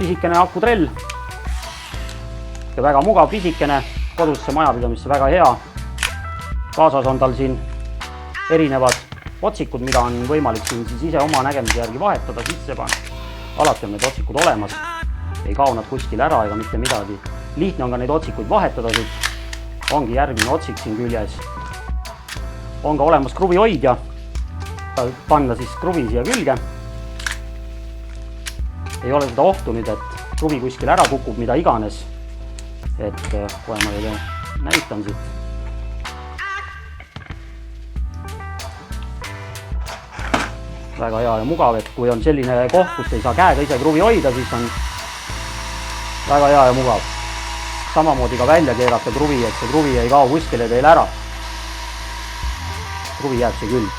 pisikene akutrell ja väga mugav pisikene, kodusesse majapidamisse väga hea. Kaasas on tal siin erinevad otsikud, mida on võimalik siin siis ise oma nägemise järgi vahetada, sisse panna. Alati on need otsikud olemas, ei kao nad kuskil ära ega mitte midagi. Lihtne on ka neid otsikuid vahetada siit. Ongi järgmine otsik siin küljes. On ka olemas kruvihoidja, panna siis kruvi siia külge. Ei ole seda ohtu nüüd, et kruvi kuskil ära kukub, mida iganes. Et kohe ma teile näitan siit. Väga hea ja mugav, et kui on selline koht, kus ei saa käega ise kruvi hoida, siis on väga hea ja mugav. Samamoodi ka välja keerata kruvi, et see kruvi ei kao kuskile teil ära. Kruvi jääb see küll.